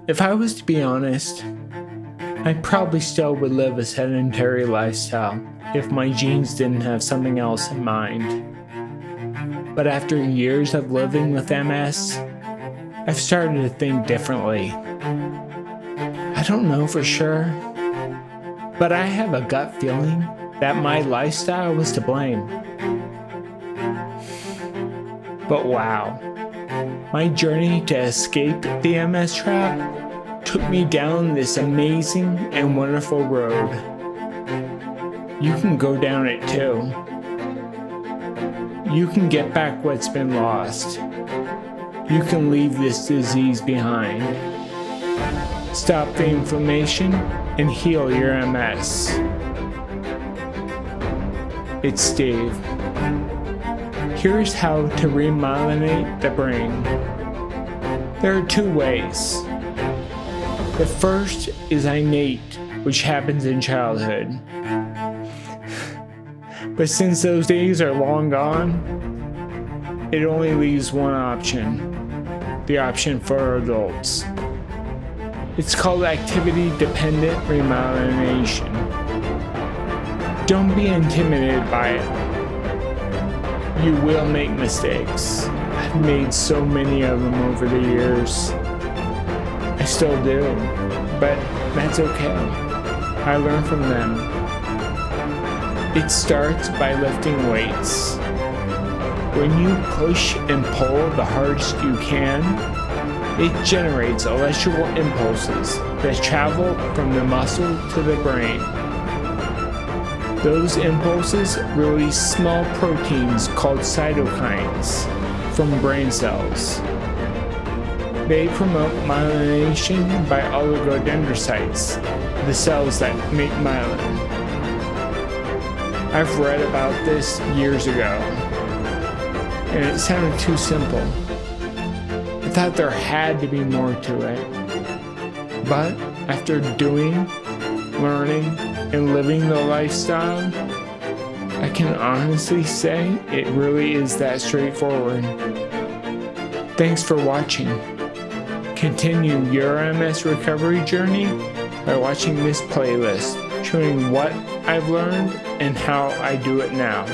If I was to be honest, I probably still would live a sedentary lifestyle if my genes didn't have something else in mind. But after years of living with MS, I've started to think differently. I don't know for sure, but I have a gut feeling that my lifestyle was to blame. But wow, my journey to escape the MS trap took me down this amazing and wonderful road. You can go down it too. You can get back what's been lost. You can leave this disease behind. Stop the inflammation and heal your MS. It's Steve. Here's how to remyelinate the brain. There are two ways. The first is innate, which happens in childhood. But since those days are long gone, it only leaves one option. The option for adults. It's called activity-dependent remyelination. Don't be intimidated by it. You will make mistakes. I've made so many of them over the years. I still do, but that's okay. I learn from them. It starts by lifting weights. When you push and pull the hardest you can, it generates electrical impulses that travel from the muscle to the brain. Those impulses release small proteins called cytokines from brain cells. They promote myelination by oligodendrocytes, the cells that make myelin. I've read about this years ago, and it sounded too simple. I thought there had to be more to it. But after doing, learning, and living the lifestyle, I can honestly say it really is that straightforward. Thanks for watching. Continue your MS recovery journey by watching this playlist showing what I've learned and how I do it now.